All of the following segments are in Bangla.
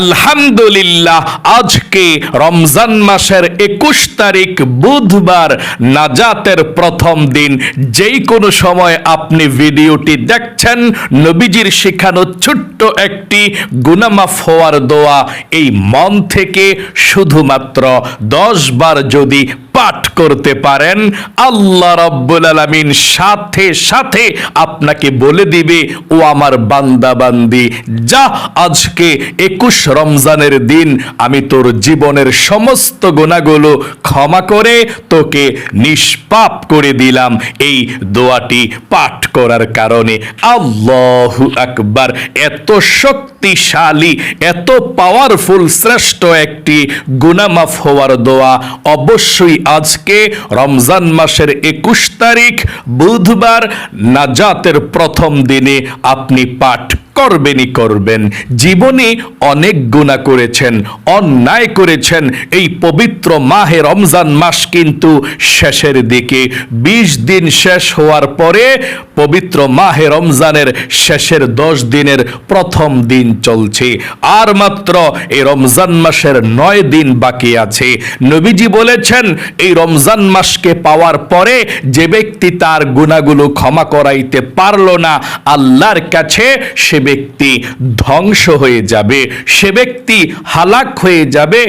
আলহামদুলিল্লাহ, আজকে রমজান মাসের 21 তারিখ বুধবার, নাজাতের প্রথম দিন। যেই কোনো সময় আপনি ভিডিওটি দেখছেন, নবীজির শেখানো ছোট্ট একটি গুনাহ মাফ হওয়ার দোয়া এই মন থেকে শুধুমাত্র 10 বার যদি পাঠ করতে পারেন, আল্লাহ রাব্বুল আলামিন সাথে সাথে আপনাকে বলে দিবে, ও আমার বান্দা বান্দি, যা আজকে 21 রমজানের দিন আমি তোর জীবনের সমস্ত গুনাহগুলো ক্ষমা করে তোকে নিষ্পাপ করে দিলাম এই দোয়াটি পাঠ করার কারণে। আল্লাহু আকবার। এত শক্তিশালী, এত পাওয়ারফুল, শ্রেষ্ঠ একটি গুনাহ মাফ হওয়ার দোয়া। অবশ্যই আজকে রমজান মাসের 21 তারিখ বুধবার, নাজাতের প্রথম দিনে আপনি পাঠ করবেনই করবেন। জীবনে অনেক গুনাহ করেছেন, অন্যায় করেছেন। এই পবিত্র মাহে রমজান মাস কিন্তু শেষের দিকে, 20 দিন শেষ হওয়ার পরে পবিত্র মাহে রমজানের শেষের 10 দিনের প্রথম দিন চলছে। আর মাত্র এই রমজান মাসের 9 দিন বাকি আছে। নবীজি বলেছেন, এই রমজান মাসকে পাওয়ার পরে যে ব্যক্তি তার গুনাহগুলো ক্ষমা করাইতে পারল না, আল্লাহর কাছে সে ব্যক্তি ধ্বংস হয়ে যাবে, সে ব্যক্তি হালাক হয়ে যাবে,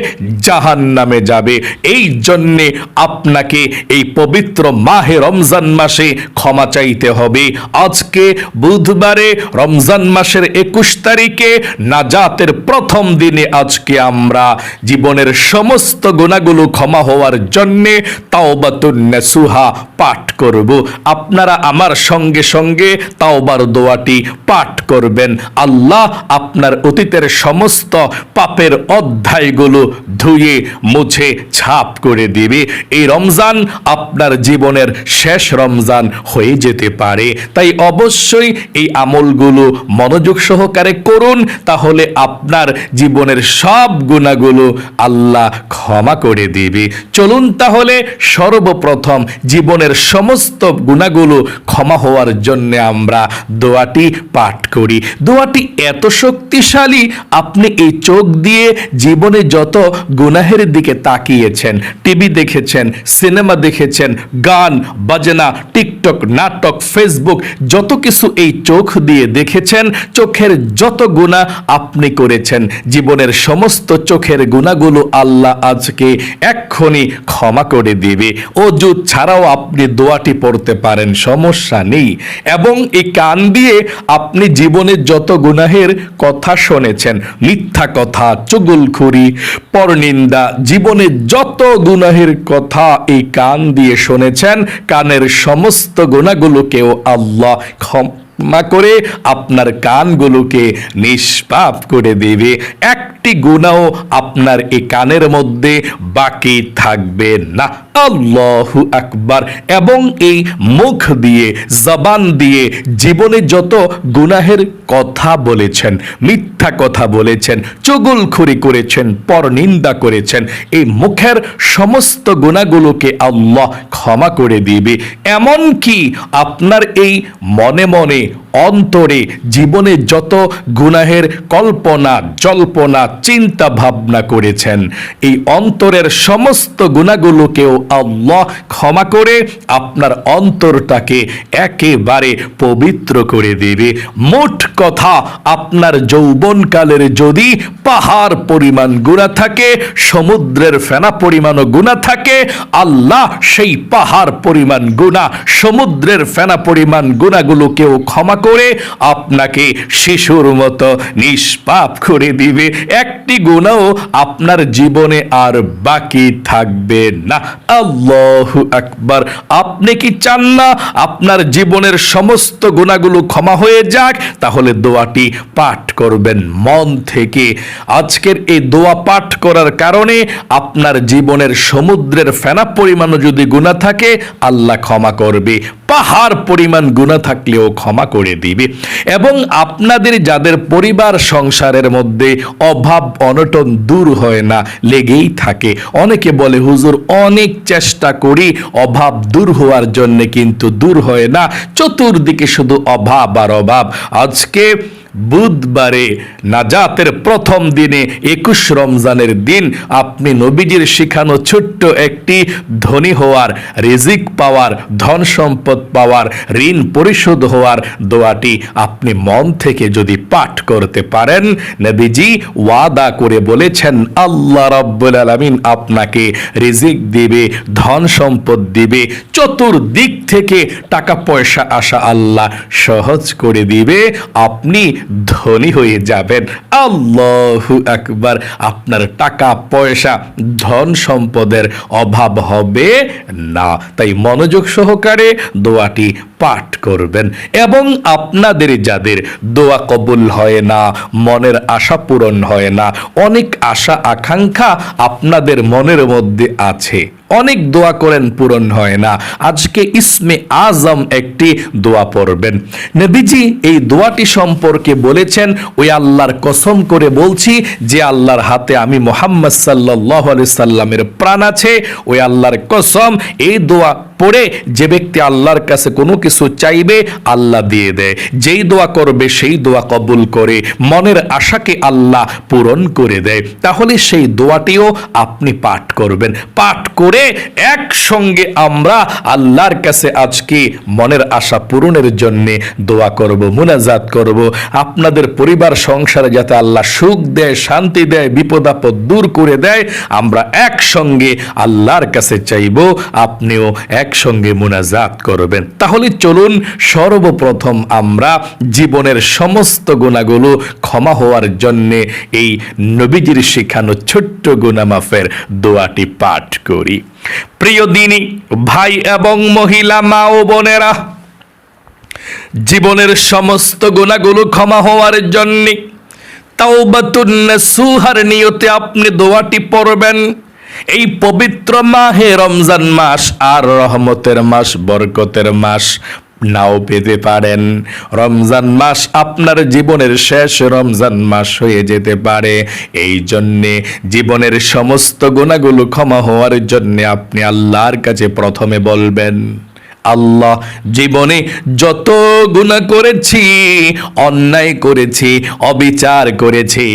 জাহান্নামে যাবে। এই জন্যে আপনাকে এই পবিত্র মাহে রমজান মাসে ক্ষমা চাইতে হবে। আজকে বুধবারে রমজান মাসের 21 তারিখে নাজাতের প্রথম দিনে আজকে আমরা জীবনের সমস্ত গুনাহগুলো ক্ষমা হওয়ার জন্যে তাওবাতুন নাসুহা পাঠ করব। আপনারা আমার সঙ্গে সঙ্গে তাওবার দোয়াটি পাঠ করবেন। আল্লাহ আপনার অতীতের সমস্ত পাপের অধ্যায়গুলো ধুয়ে মুছে ছাপ করে দিবে। এই রমজান আপনার জীবনের শেষ রমজান হয়ে যেতে পারে। তাই অবশ্যই এই আমলগুলো মনোযোগ সহকারে করুন, তাহলে আপনার জীবনের সব গুনাহগুলো আল্লাহ ক্ষমা করে দিবে। চলুন তাহলে সর্বপ্রথম জীবনের সমস্ত গুনাহগুলো ক্ষমা হওয়ার জন্য আমরা দোয়াটি পাঠ করি। দোয়াটি এত শক্তিশালী, আপনি এই চোখ দিয়ে জীবনে যত গুনাহের দিকে তাকিয়েছেন, টিভি দেখেছেন, সিনেমা দেখেছেন, গান বাজনা, টিকটক, নাটক, ফেসবুক, যত কিছু এই চোখ দিয়ে দেখেছেন, চোখের যত গুনাহ আপনি করেছেন, জীবনের সমস্ত চোখের গুনাহগুলো আল্লাহ আজকে এক্ষুনি ক্ষমা করে দিবে। ওযু ছাড়াও আপনি দোয়াটি পড়তে পারেন, সমস্যা নেই। এবং এই কান দিয়ে আপনি জীবনে যত গুনাহের কথা শুনেছেন, মিথ্যা কথা, চুগলখড়ি, পরনিন্দা, জীবনে যত গুনাহের কথা এই কান দিয়ে শুনেছেন, কানের সমস্ত গুনাহগুলোকেও আল্লাহ ক্ষমা করে আপনার কানগুলোকে নিষ্পাপ করে দেবে। একটি গুনাহ আপনার এই কানের মধ্যে বাকি থাকবে না। আল্লাহু আকবার। এবং এই মুখ দিয়ে, জবান দিয়ে জীবনে যত গুনাহের কথা বলেছেন, মিথ্যা কথা বলেছেন, চুগলখড়ি করেছেন, পরনিন্দা করেছেন, এই মুখের সমস্ত গুনাহগুলোকে আল্লাহ ক্ষমা করে দিবে। এমন কি আপনার এই মনে মনে, অন্তরে জীবনে যত গুনাহের কল্পনা, জল্পনা, চিন্তা ভাবনা করেছেন, এই অন্তরের সমস্ত গুনাহগুলোকেও আল্লাহ ক্ষমা করে আপনার অন্তরটাকে একেবারে পবিত্র করে দেবে। মোট কথা, আপনার যৌবনকালের যদি পাহাড় পরিমাণ গুনাহ থাকে, সমুদ্রের ফেনা পরিমাণও গুনাহ থাকে, আল্লাহ সেই পাহাড় পরিমাণ গুনাহ, সমুদ্রের ফেনা পরিমাণ গুনাহগুলোকেও ক্ষমা করে আপনাকে শিশুর মতো নিষ্পাপ করে দিবে। একটি গুনাহ আপনার জীবনে আর বাকি থাকবে না। আল্লাহু আকবার। আপনি কি চান না আপনার জীবনের সমস্ত গুনাহগুলো ক্ষমা হয়ে যাক? তাহলে দোয়াটি পাঠ করবেন মন থেকে। আজকের এই দোয়া পাঠ করার কারণে আপনার জীবনের সমুদ্রের ফেনা পরিমাণও যদি গুনাহ থাকে, আল্লাহ ক্ষমা করবে। পাহাড় পরিমাণ গুনাহ থাকলেও ক্ষমা করে দিবে। এবং আপনাদের যাদের পরিবার সংসারের মধ্যে অভাব অনটন দূর হয় না, লেগেই থাকে। অনেকে বলে, হুজুর অনেক চেষ্টা করি অভাব দূর হওয়ার জন্য, কিন্তু দূর হয় না, চতুর্দিকে শুধু অভাব আর অভাব। আজকে বুধবারে নাজাতের প্রথম দিনে 21 রমজানের দিন আপনি নবীজির শিখানো ছোট্ট একটি ধনী হওয়ার, রিজিক পাওয়ার, ধন সম্পদ পাওয়ার, ঋণ পরিশোধ হওয়ার দোয়াটি আপনি মন থেকে যদি পাঠ করতে পারেন, নবীজি ওয়াদা করে বলেছেন আল্লাহ রাব্বুল আলামিন আপনাকে রিজিক দিবে, ধন সম্পদ দিবে, চতুর্দিক থেকে টাকা পয়সা আসা আল্লাহ সহজ করে দিবে, আপনি ধনী হয়ে যাবেন। আল্লাহু আকবার। আপনার টাকা পয়সা ধন সম্পদের অভাব হবে না। তাই মনোযোগ সহকারে দোয়াটি পাঠ করবেন। এবং আপনাদের যাদের দোয়া কবুল হয় না, মনের আশা পূরণ হয় না, অনেক আশা আকাঙ্ক্ষা আপনাদের মনের মধ্যে আছে, অনেক দোয়া করেন পূরণ হয় না, আজকে ইসমে আজম একটি দোয়া পড়বেন। নবীজি এই দোয়াটি সম্পর্কে বলেছেন, ওই আল্লাহর কসম করে বলছি যে আল্লাহর হাতে আমি মুহাম্মদ সাল্লাল্লাহু আলাইহি সাল্লামের প্রাণ আছে, ওই আল্লাহর কসম, এই দোয়া পড়ে যে ব্যক্তি আল্লাহর কাছে কোনো কিছু চাইবে আল্লাহ দিয়ে দেয়, যেই দোয়া করবে সেই দোয়া কবুল করে, মনের আশাকে আল্লাহ পূরণ করে দেয়। তাহলে সেই দোয়াটিও আপনি পাঠ করবেন। পাঠ করে একসঙ্গে আমরা আল্লাহর কাছে আজকে মনের আশা পূরণের জন্য দোয়া করব, মুনাজাত করব। আপনাদের পরিবার সংসারে যাতে আল্লাহ সুখ দেয়, শান্তি দেয়, বিপদ আপদ দূর করে দেয়, আমরা একসঙ্গে আল্লাহর কাছে চাইব, আপনিও একসঙ্গে মুনাজাত করবেন। তাহলে চলুন সর্বপ্রথম আমরা জীবনের সমস্ত গুনাহগুলো ক্ষমা হওয়ার জন্য এই নবীজির শেখানো ছোট্ট গুনাহ মাফের দোয়াটি পাঠ করি। প্রিয় দিনী ভাই এবং মহিলা, মা ও বোনেরা, জীবনের সমস্ত গুনাহগুলো ক্ষমা হওয়ার জন্য তাওবাতুন নাসুহার নিয়তে আপনি দোয়াটি পড়বেন। এই পবিত্র মাহে রমজান মাস আর রহমতের মাস, বরকতের মাস নাও পেতে পারেন। রমজান মাস আপনার জীবনের শেষ রমজান মাস হয়ে যেতে পারে। এই জন্যে জীবনের সমস্ত গুনাহগুলো ক্ষমা হওয়ার জন্য আপনি আল্লাহর কাছে প্রথমে বলবেন, আল্লাহ, জীবনে যত গুনাহ করেছি, অন্যায় করেছি, অবিচার করেছি,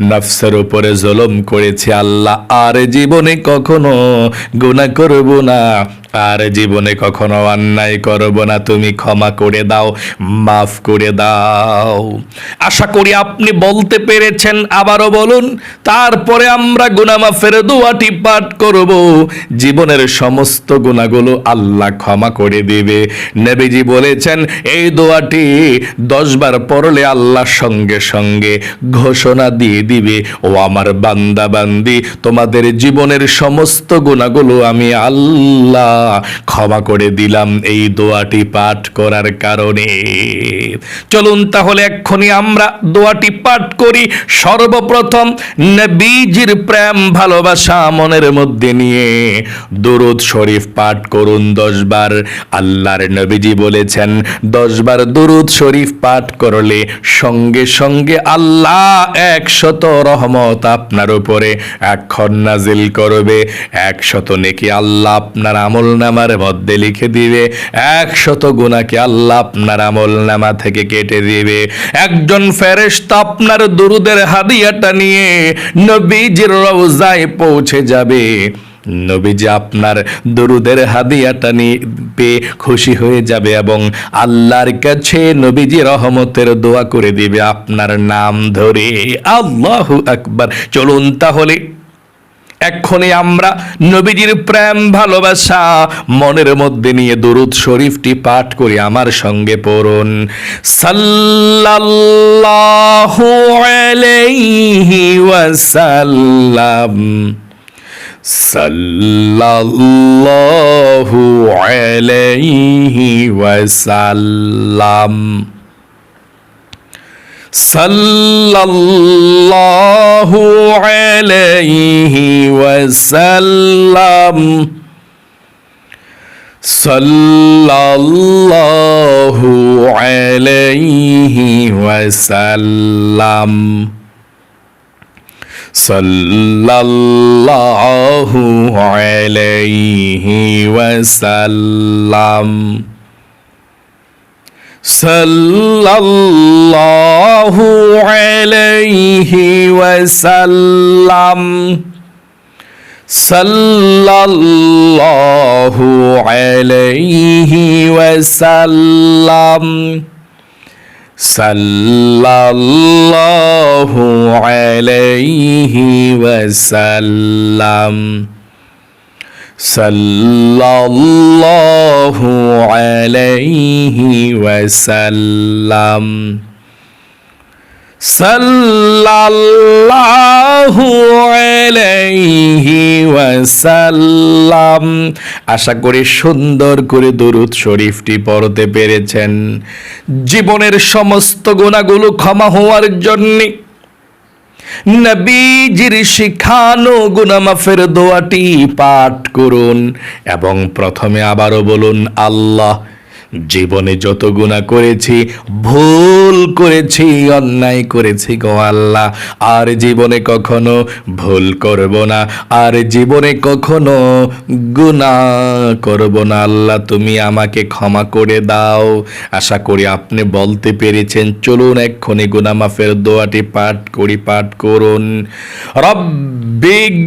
নফসের উপরে জুলুম করেছি, আল্লাহ আর জীবনে কখনো গুনাহ করব না, আর জীবনে কখনো অন্যায় করব না, তুমি ক্ষমা করে দাও, মাফ করে দাও। আশা করি আপনি বলতে পেরেছেন। আবারও বলুন। তারপরে আমরা গুনাহ মাফের দোয়াটি পাঠ করব। জীবনের সমস্ত গুনাহগুলো আল্লাহ ক্ষমা করে দিবে। নবীজি বলেছেন এই দোয়াটি 10 বার পড়লে আল্লাহ সঙ্গে সঙ্গে ঘোষণা দিয়ে দিবে, ও আমার বান্দা বান্দি, তোমাদের জীবনের সমস্ত গুনাহগুলো আমি আল্লাহ ক্ষমা করে দিলাম এই দোয়াটি পাঠ করার কারণে। চলুন তাহলে এক্ষুনি আমরা দোয়াটি পাঠ করি। সর্বপ্রথম নবীজির প্রেম ভালোবাসা মনের মধ্যে নিয়ে দুরূদ শরীফ পাঠ করুন 10 বার। আল্লাহর নবীজি বলেছেন 10 বার দুরূদ শরীফ পাঠ করলে সঙ্গে সঙ্গে আল্লাহ 100 রহমত আপনার উপরে এখন নাজিল করবে। 100 নেকি আল্লাহ আপনার আমল নামার মধ্যে লিখে দিবে, 100 গুনাহকে আল্লাহ আপনার আমল নামা থেকে কেটে দিবে। একজন ফেরেশতা আপনার দুরূদের হাদিয়াটা নিয়ে নবীজির রওজায় পৌঁছে যাবে। নবীজি আপনার দরুদের হাদিয়াটা পেয়ে খুশি হয়ে যাবে এবং আল্লাহর কাছে নবীজি রহমতের দোয়া করে দিবে আপনার নাম ধরে। আল্লাহু আকবার। চলুন তাহলে এক্ষুনি আমরা নবীজির প্রেম ভালোবাসা মনের মধ্যে নিয়ে দুরূদ শরীফটি পাঠ করি। আমার সঙ্গে পড়ুন। সাল্লাল্লাহু আলাইহি ওয়াসাল্লাম, সাল্লাল্লাহু আলাইহি ওয়াসাল্লাম, সাল্লাল্লাহু আলাইহি ওয়াসাল্লাম, সাল্লাল্লাহু আলাইহি ওয়াসাল্লাম, সাল্লাল্লাহু আলাইহি ওয়াসাল্লাম, সাল্লাল্লাহু আলাইহি ওয়াসাল্লাম সাল্লাল্লাহু আলাইহি ওয়াসাল্লাম সাল্লাল্লাহু আলাইহি ওয়াসাল্লাম সাল্লাল্লাহু আলাইহি ওয়াসাল্লাম সাল্লাল্লাহু আলাইহি ওয়াসাল্লাম। আশা করি সুন্দর করে দরুদ শরীফটি পড়তে পেরেছেন। জীবনের সমস্ত গুনাহগুলো ক্ষমা হওয়ার জন্যে নবীজির শিখানো গুনাহ মাফের দোয়াটি পাঠ করুন এবং প্রথমে আবারও বলুন, আল্লাহ, জীবনে যত গুনাহ করেছি, ভুল করেছি, অন্যায় করেছি গো আল্লাহ, আর জীবনে কখনো ভুল করব না, আর জীবনে কখনো গুনাহ করব না। আল্লাহ, তুমি আমাকে ক্ষমা করে দাও। আশা করি আপনি বলতে পেরেছেন। চলুন এক্ষুনি গুনাহ মাফের দোয়াটি পাঠ করুন। রব্বিগফিরলি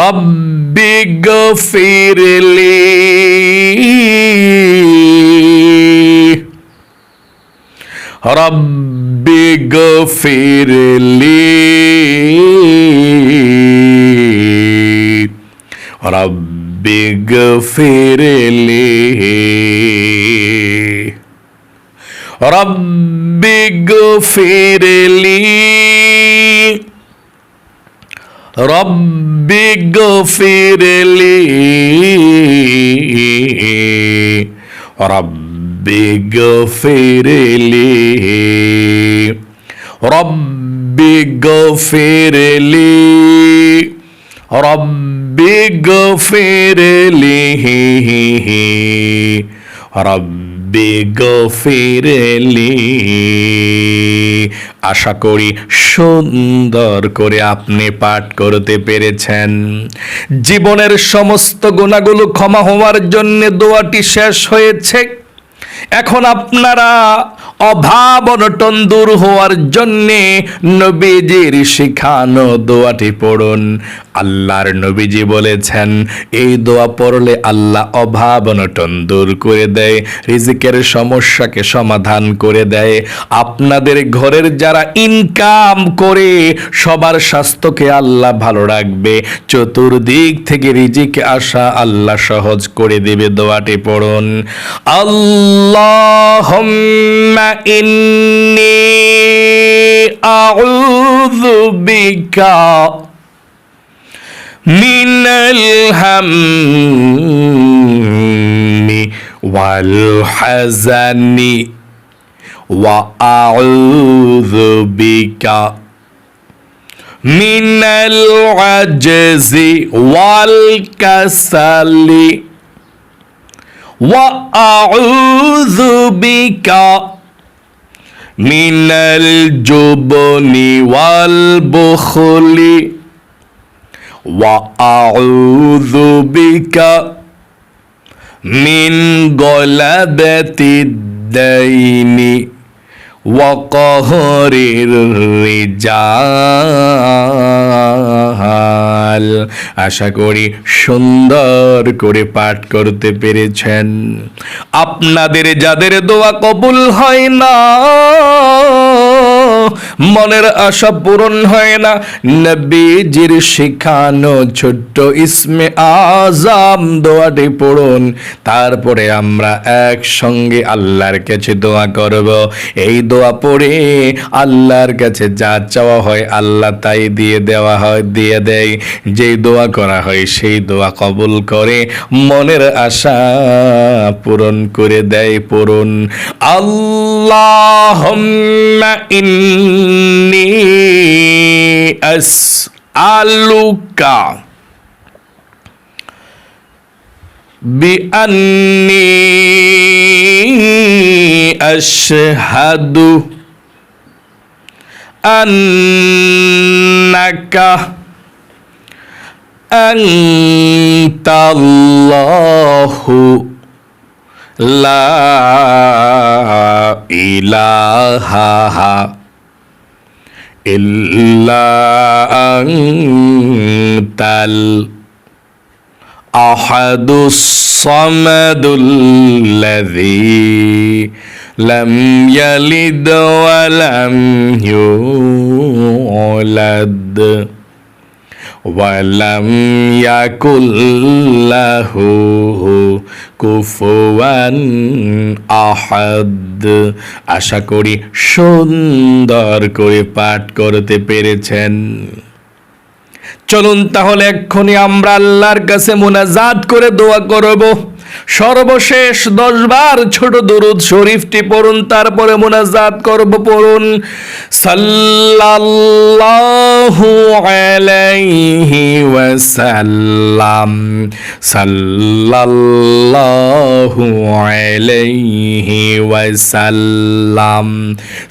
রব্বিগফিরলি রব্বিগফিরলি রব্বিগফিরলি রব্বিগফিরলি রব্বিগফিরলি রব্বিগফিরলি রব্বিগফিরলি রব্বিগফিরলি রব্বিগফিরলি। আশা করি সুন্দর করে আপনি পাঠ করতে পেরেছেন। জীবনের সমস্ত গুনাহগুলো ক্ষমা হওয়ার জন্য দোয়াটি শেষ হয়েছে। এখন আপনারা অভাব অনটন দূর হওয়ার জন্যে নবীজির শিখানো দোয়াটি পড়ুন। আল্লাহর নবীজি বলেছেন, এই দোয়া পড়লে আল্লাহ অভাব অনটন দূর করে দেয়, রিজিকের সমস্যাকে সমাধান করে দেয়। আপনাদের ঘরের যারা ইনকাম করে সবার স্বাস্থ্যকে আল্লাহ ভালো রাখবে, চতুর্দিক থেকে রিজিক আসা আল্লাহ সহজ করে দেবে। দোয়াটি পড়ুন। আল্লাহুম্মা ইন্নী আউযু বিকা মিনাল হাম্মি ওয়াল হাযানি ওয়া আউযু বিকা মিনাল আজজি ওয়াল কাসালি ওয়া আউযু বিকা মিনাল জুবনি ওয়াল বুখলি ওয়া আউযু বিকা মিন গলাবাতিদ দাইনি ওয়া কাহরির রিজাল। আশা করি সুন্দর করে পাঠ করতে পেরেছেন। আপনাদের যাদের দোয়া কবুল হয় না, মনের আশা পূরণ হয় না, নবীজির শিখানো ছোট্ট ইসমে আজম দোয়াটি পড়ুন। তারপরে আমরা একসঙ্গে আল্লাহর কাছে দোয়া করব। এই দোয়া পড়ে আল্লাহর কাছে যা চাওয়া হয় আল্লাহ তাই দিয়ে দেয়। যেই দোয়া করা হয় সেই দোয়া কবুল করে, মনের আশা পূরণ করে দেয়। পড়ুন, আল্লাহুম্মা ইন্নী আসআলুকা বিআন্নী আশহাদু আন্নাকা আনতাল্লাহু লা ইলাহা ইল্লা আনতাল আহাদুস সামাদুল্লাযী লাম ইয়ালিদ ওয়া লাম ইউলাদ ওয়া লাম ইয়াকুল লাহু কুফুয়ান আহাদ। আশা করি সুন্দর করে পাঠ করতে পেরেছেন। চলুন তাহলে এক্ষুনি আমরা আল্লাহর কাছে মুনাজাত করে দোয়া করব। সর্বশেষ 10 বার ছোট দুরূদ শরীফটি পড়ুন, তারপরে মুনাজাত করব। পড়ুন সাল্লাল্লাহু আলাইহি ওয়াসাল্লাম, সাল্লাল্লাহু আলাইহি ওয়াসাল্লাম,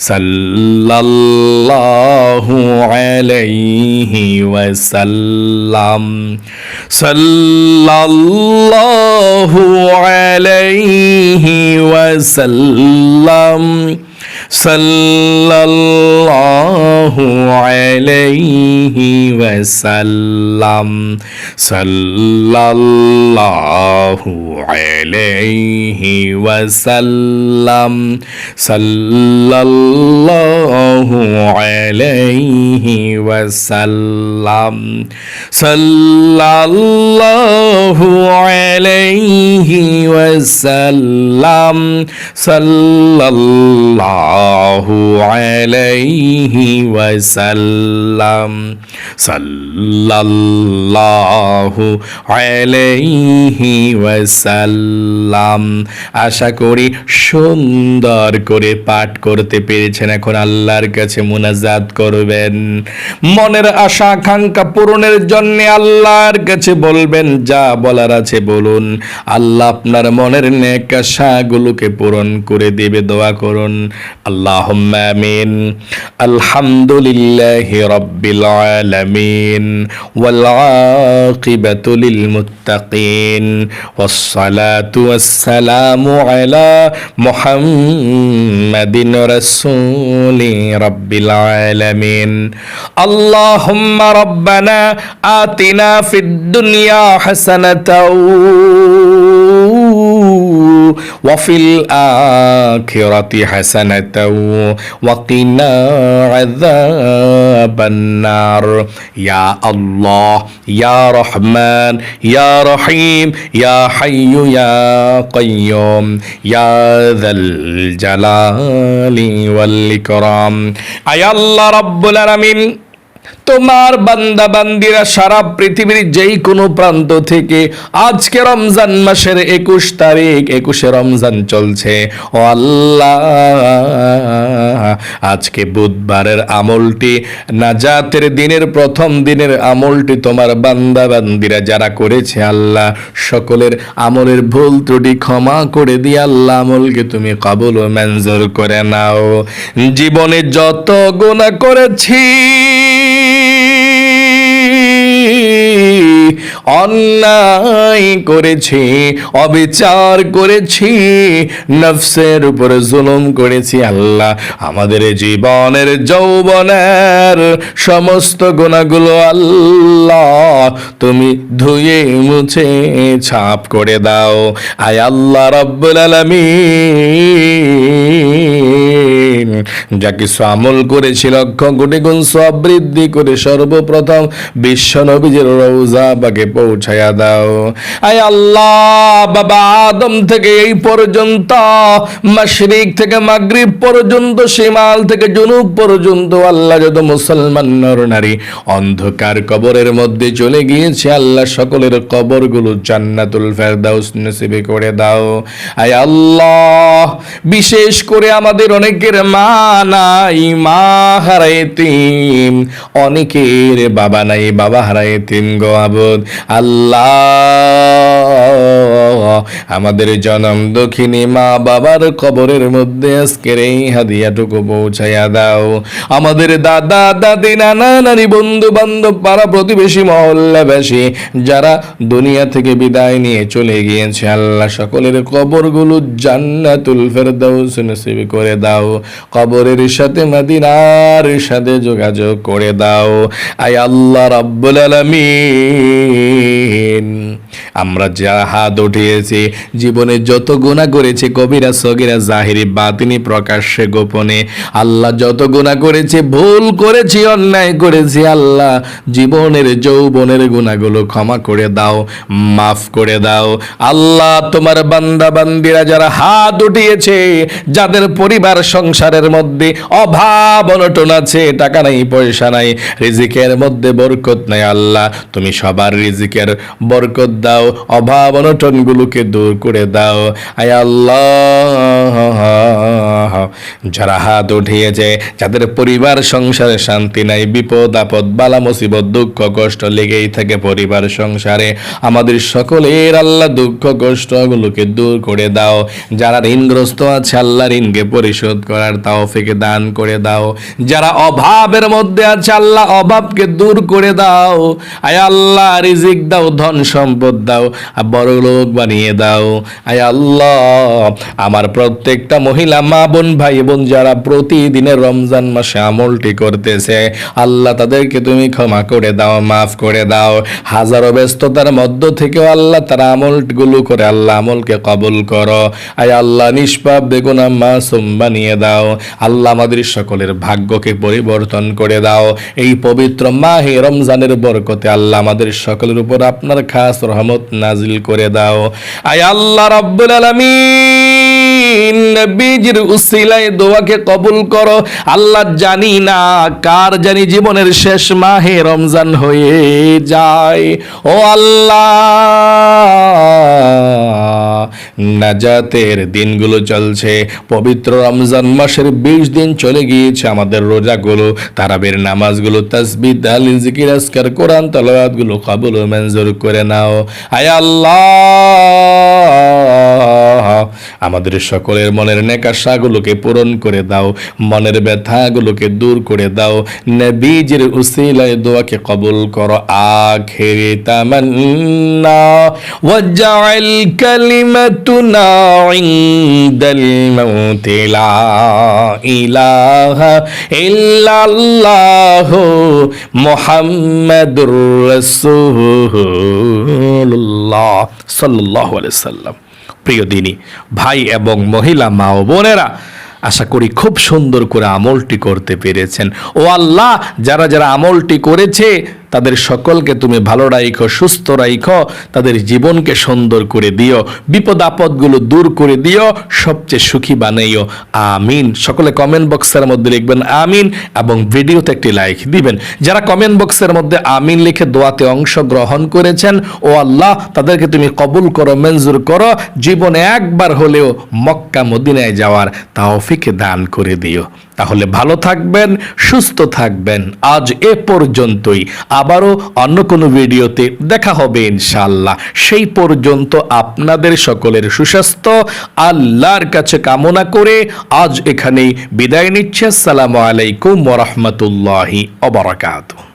সাল্লাল্লাহু আলাইহি ওয়াসাল্লাম, সাল্লাল্লাহু আলাইহি ওয়াসাল্লাম, সাল্লাল্লাহু আলাইহি ওয়াসাল্লাম, সাল্লাল্লাহু আলাইহি ওয়াসাল্লাম, সাল্লাল্লাহু আলাইহি ওয়াসাল্লাম, সাল্লাল্লাহু আলাইহি ওয়াসাল্লাম, সাল্লাল্লাহু আলাইহি ওয়াসাল্লাম, সাল্লাল্লাহু আলাইহি ওয়াসাল্লাম। আশা করি সুন্দর করে পাঠ করতে পেরেছেন। এখন আল্লাহর কাছে মুনাজাত করবেন, মনের আশা আকাঙ্ক্ষা পূরণের জন্য আল্লাহর কাছে বলবেন, যা বলার আছে বলুন। আল্লাহ আপনার মনের নেক আশাগুলোকে পূরণ করে দেবে। দোয়া করুন। আল্লাহুম্মা আমিন। আলহামদুলিল্লাহি রাব্বিল আলামিন ওয়াল আকিবাতু লিল মুত্তাকিন ওয়াস সালাতু ওয়াস সালামু আলা মুহাম্মাদিন রাসূলি রাব্বিল আলামিন। আল্লাহুম্মা রাব্বানা আতিনা ফিদ দুনিয়া হাসানাতাও وفي الآخرة حسنة وقنا عذاب النار يا الله يا رحمن يا رحيم يا حي يا قيوم يا ذا الجلال والإكرام أي الله رب العالمين। তোমার বান্দা বান্দিরা সারা পৃথিবীর যেই কোনো প্রান্ত থেকে আজকে রমজান মাসের 21 তারিখ, 21শে রমজান চলছে। ও আল্লাহ, আজকে বুধবারের আমলটি, নাজাতের দিনের প্রথম দিনের আমলটি তোমার বান্দা বান্দিরা যারা করেছে আল্লাহ, সকলের আমলের ভুল ত্রুটি ক্ষমা করে দিয়ে আল্লাহ আমলকে তুমি কবুল ও মঞ্জুর করে নাও। জীবনে যত গুনাহ করেছি, অন্যায় করেছি, অবিচার করেছি, নফসের উপরে জুলুম করেছি আল্লাহ, আমাদের জীবনের যৌবনের সমস্ত গুনাহগুলো আল্লাহ তুমি ধুয়ে মুছে ছাপ করে দাও। আয় আল্লাহ রাব্বুল আলামিন, যা কিছু আমল করেছি লক্ষ কোটি গুণ সওয়াব বৃদ্ধি করে সর্বপ্রথম বিশ্ব নবীজির রওজা পাকে পৌঁছায়া দাও। আয় আল্লাহ, বাবা আদম থেকে এই পর্যন্ত, মাশরিক থেকে মাগরিব পর্যন্ত, শিমাল থেকে জুনুব পর্যন্ত আল্লাহ যত মুসলমান নর নারী অন্ধকার কবরের মধ্যে চলে গিয়েছে আল্লাহ, সকলের কবরগুলো জান্নাতুল ফেরদাউস নসিব করে দাও। আয় আল্লাহ, বিশেষ করে আমাদের অনেকের মা নাই, মা হারা এতিম। অনেকের বাবা নাই, বাবা হারা এতিম গো আবুদ। আল্লাহ, আমাদের জনম দক্ষিণী মা বাবার কবরের মধ্যে আজকের এই হাদিয়াটুকু পৌঁছাইয়া দাও। আমাদের দাদা দাদি, নানা নানি, বন্ধু বান্ধব, পাড়া প্রতিবেশী, মহল্লাবাসী যারা দুনিয়া থেকে বিদায় নিয়ে চলে গিয়েছে, আল্লাহ সকলের কবরগুলো জান্নাতুল ফেরদাউস নসিব করে দাও। কবরের সাথে মদিনার সাথে যোগাযোগ করে দাও। আয় আল্লাহ রাব্বুল আলামিন, আমরা যা হাত উঠিয়েছি, জীবনে যত গুনাহ করেছি, কবিরা সগীরা, জাহিরি বাতিনি, প্রকাশ্যে গোপনে, আল্লাহ যত গুনাহ করেছি, ভুল করেছি, অন্যায় করেছি, আল্লাহ জীবনের যৌবনের গুনাহগুলো ক্ষমা করে দাও, মাফ করে দাও। আল্লাহ তোমার বান্দা বান্দিরা যারা হাত উঠিয়েছে, যাদের পরিবার সংসারের মধ্যে অভাব অনটন আছে, টাকা নাই, পয়সা নাই, রিজিকের মধ্যে বরকত নাই, আল্লাহ তুমি সবার রিজিকের বরকত দাও, অভাব অনটন গুলোকে দূর করে দাও। আয় আল্লাহ, যারা হাত উঠিয়েছে, যাদের পরিবার সংসারে শান্তি নাই, বিপদ আপদ, বালা মুসিবত, দুঃখ কষ্ট লেগেই থাকে পরিবার সংসারে, আমাদের সকলের আল্লাহ দুঃখ কষ্ট গুলোকে দূর করে দাও। যারা ঋণগ্রস্ত আছে, আল্লাহ ঋণকে পরিশোধ করার তৌফিক দান করে দাও। যারা অভাবের মধ্যে আছে, আল্লাহ অভাবকে দূর করে দাও। আয় আল্লাহ রিজিক দাও, ধন সম্পদ দাও, বড় লোক বানিয়ে দাও। আয় আল্লাহ, আমার প্রত্যেকটা মহিলা মা বোন, ভাই বোন যারা প্রতিদিনের রমজান মাসে আমলটি করতেছে, আল্লাহ তাদেরকে তুমি ক্ষমা করে দাও, মাফ করে দাও। হাজারো ব্যস্ততার মধ্য থেকেও আল্লাহ তারা আমলগুলো করে, আল্লাহ আমলকে কবুল করো। আয় আল্লাহ নিষ্পাপ বেগুনা মাসুম বানিয়ে দাও। আল্লাহ আমাদের সকলের ভাগ্যকে পরিবর্তন করে দাও। এই পবিত্র মাহে রমজানের বরকতে আল্লাহ আমাদের সকলের উপর আপনার খাস রহমত নাজিল করে দাও। আয় আল্লাহ রাব্বুল আলামিন, নবীজির উসিলায় দোয়াকে কবুল করো। আল্লাহ জানি না কার জানি জীবনের শেষ মাহে রমজান হয়ে যায়। ও আল্লাহ, নাজাতের দিনগুলো চলছে, পবিত্র রমজান মাসের 20 দিন চলে গিয়েছে। আমাদের রোজাগুলো, তারাবির নামাজগুলো, তাসবিহ, তাহলিল, জিকির, আজকার, কোরআন তেলাওয়াতগুলো কবুল ও মঞ্জুর করে নাও। আয় আল্লাহ, আমাদের সকলের মনের নেক আশাগুলোকে পূরণ করে দাও, মনের ব্যথাগুলোকে দূর করে দাও। নবীজির উসিলায় দোয়াকে কবুল করো। আখিরি তামান্না ওয়াজআল কালিমাতুনা ইনদাল মাউতি লা ইলাহা ইল্লাল্লাহ মুহাম্মাদুর রাসূলুল্লাহ সাল্লাল্লাহু আলাইহি সাল্লাম। প্রিয় দিনী ভাই এবং মহিলা মা ও বোনেরা, আশা করি খুব সুন্দর করে আমলটি করতে পেরেছেন। ও আল্লাহ, যারা যারা আমলটি করেছে তাদের সকলকে তুমি ভালো রাখো, সুস্থ রাখো, তাদের জীবনকে সুন্দর করে দিও, বিপদ আপদগুলো দূর করে দিও, সবচেয়ে সুখী বানাইও। আমিন। সকলে কমেন্ট বক্সের মধ্যে লিখবেন আমিন এবং ভিডিওতে একটি লাইক দিবেন। যারা কমেন্ট বক্সের মধ্যে আমিন লিখে দোয়াতে অংশগ্রহণ করেছেন, ও আল্লাহ তাদেরকে তুমি কবুল করো, মঞ্জুর করো, জীবনে একবার হলেও মক্কা মদিনায় যাওয়ার তৌফিক দান করে দিও। তাহলে ভালো থাকবেন, সুস্থ থাকবেন। আজ এ পর্যন্তই, আবারও অন্য কোনো ভিডিওতে দেখা হবে ইনশাআল্লাহ। সেই পর্যন্ত আপনাদের সকলের সুস্বাস্থ্য আল্লাহর কাছে কামনা করে আজ এখানেই বিদায় নিচ্ছে। আসসালামু আলাইকুম ওয়া রাহমাতুল্লাহি ওয়া বারাকাতুহু।